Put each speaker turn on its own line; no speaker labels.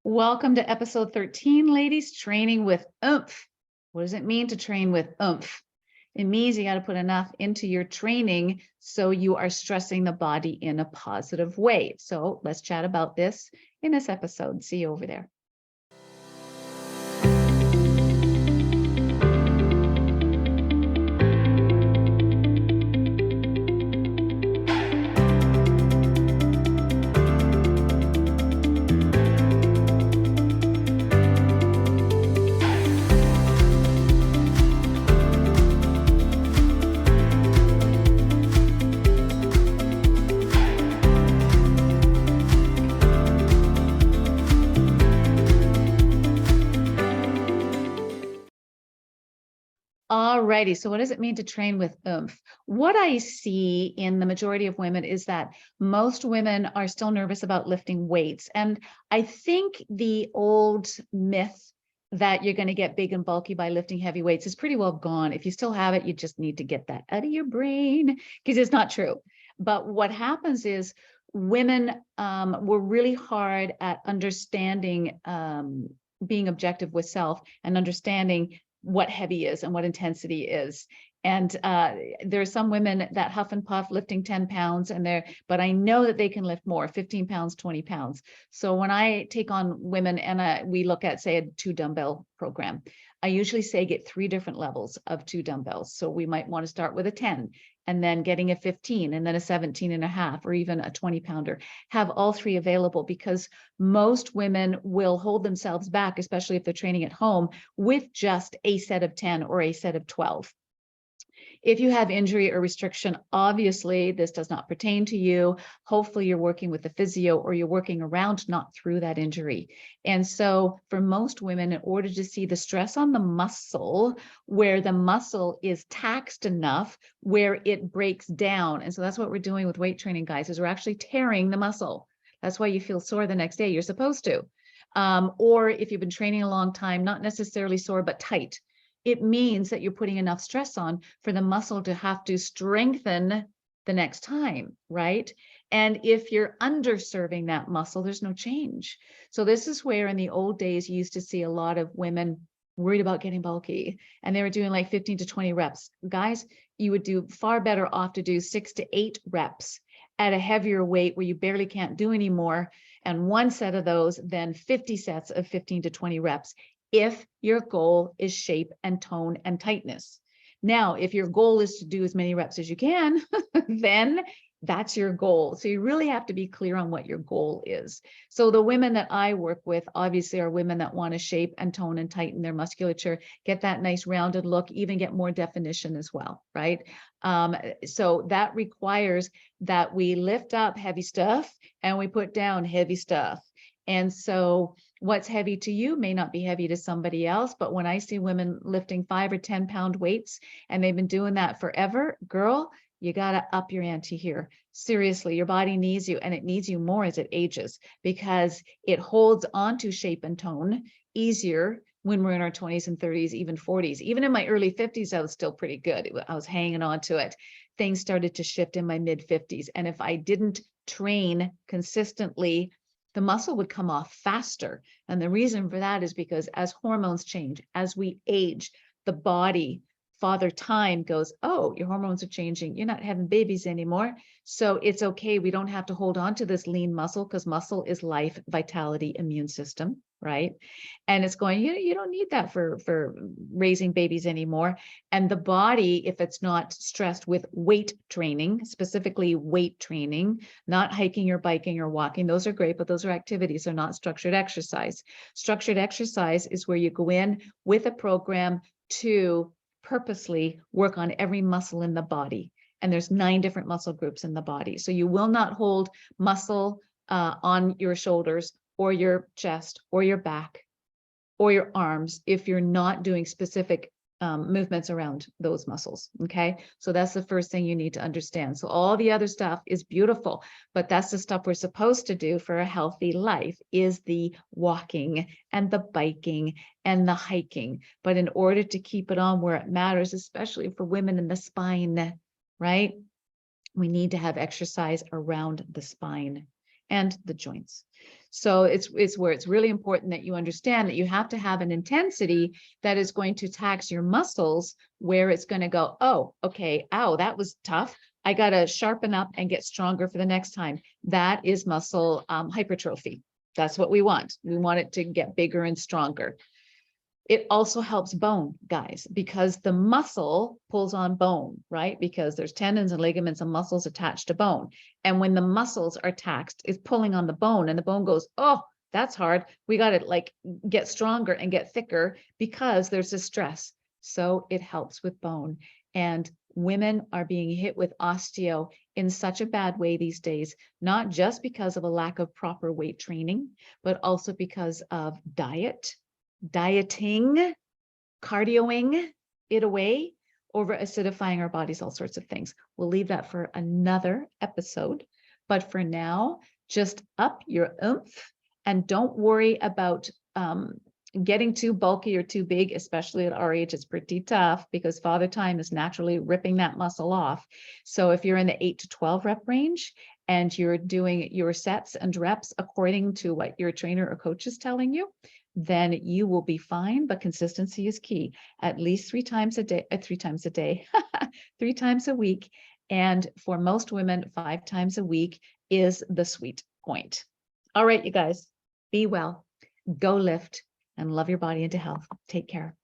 Welcome to episode 13, ladies, training with oomph. What does it mean to train with oomph? It means you got to put enough into your training so you are stressing the body in a positive way. So let's chat about this in this episode. See you over there. Alrighty, so what does it mean to train with oomph? What I see in the majority of women is that most women are still nervous about lifting weights. And I think the old myth that you're going to get big and bulky by lifting heavy weights is pretty well gone. If you still have it, you just need to get that out of your brain because it's not true. But what happens is women were really hard at understanding being objective with self and understanding what heavy is and what intensity is. And there are some women that huff and puff lifting 10 pounds but I know that they can lift more, 15 pounds, 20 pounds. So when I take on women and we look at, say, a 2 dumbbell program, I usually say get 3 different levels of 2 dumbbells. So we might want to start with a 10 and then getting a 15 and then a 17 and a half, or even a 20 pounder. Have all 3 available because most women will hold themselves back, especially if they're training at home, with just a set of 10 or a set of 12. If you have injury or restriction, obviously this does not pertain to you. Hopefully you're working with the physio or you're working around, not through that injury. And so for most women, in order to see the stress on the muscle, where the muscle is taxed enough, where it breaks down. And so that's what we're doing with weight training, guys, is we're actually tearing the muscle. That's why you feel sore the next day. You're supposed to. Or if you've been training a long time, not necessarily sore, but tight. It means that you're putting enough stress on for the muscle to have to strengthen the next time, right? And if you're underserving that muscle, there's no change. So this is where in the old days, you used to see a lot of women worried about getting bulky and they were doing like 15 to 20 reps. Guys, you would do far better off to do 6 to 8 reps at a heavier weight where you barely can't do anymore. And one set of those, then 50 sets of 15 to 20 reps if your goal is shape and tone and tightness. Now, if your goal is to do as many reps as you can, then that's your goal. So you really have to be clear on what your goal is. So the women that I work with obviously are women that want to shape and tone and tighten their musculature, get that nice rounded look, even get more definition as well, right? So that requires that we lift up heavy stuff and we put down heavy stuff. And so what's heavy to you may not be heavy to somebody else. But when I see women lifting 5 or 10 pound weights and they've been doing that forever, girl, you got to up your ante here. Seriously, your body needs you, and it needs you more as it ages because it holds on to shape and tone easier when we're in our 20s and 30s, even 40s. Even in my early 50s, I was still pretty good. I was hanging on to it. Things started to shift in my mid 50s. And if I didn't train consistently, the muscle would come off faster. And the reason for that is because as hormones change, as we age, the body, Father Time goes, oh, your hormones are changing. You're not having babies anymore. So it's okay. We don't have to hold on to this lean muscle because muscle is life, vitality, immune system, right? And it's going, you don't need that for raising babies anymore. And the body, if it's not stressed with weight training, specifically weight training, not hiking or biking or walking, those are great, but those are activities. They're not structured exercise. Structured exercise is where you go in with a program to purposely work on every muscle in the body. And there's 9 different muscle groups in the body. So you will not hold muscle on your shoulders or your chest or your back or your arms if you're not doing specific movements around those muscles. Okay. So that's the first thing you need to understand. So all the other stuff is beautiful, but that's the stuff we're supposed to do for a healthy life is the walking and the biking and the hiking. But in order to keep it on where it matters, especially for women in the spine, right? We need to have exercise around the spine and the joints. So it's where it's really important that you understand that you have to have an intensity that is going to tax your muscles, where it's going to go, oh, okay, ow, that was tough. I got to sharpen up and get stronger for the next time. That is muscle hypertrophy. That's what we want. We want it to get bigger and stronger. It also helps bone, guys, because the muscle pulls on bone, right? Because there's tendons and ligaments and muscles attached to bone. And when the muscles are taxed, it's pulling on the bone, and the bone goes, oh, that's hard. We got to like get stronger and get thicker because there's a stress. So it helps with bone. And women are being hit with osteo in such a bad way these days, not just because of a lack of proper weight training, but also because of dieting, cardioing it away, over acidifying our bodies, all sorts of things. We'll leave that for another episode. But for now, just up your oomph and don't worry about getting too bulky or too big, especially at our age. It's pretty tough because father time is naturally ripping that muscle off. So if you're in the 8 to 12 rep range and you're doing your sets and reps according to what your trainer or coach is telling you, then you will be fine. But consistency is key. At least 3 times a day, 3 times a day, 3 times a week. And for most women, 5 times a week is the sweet point. All right, you guys, be well, go lift, and love your body into health. Take care.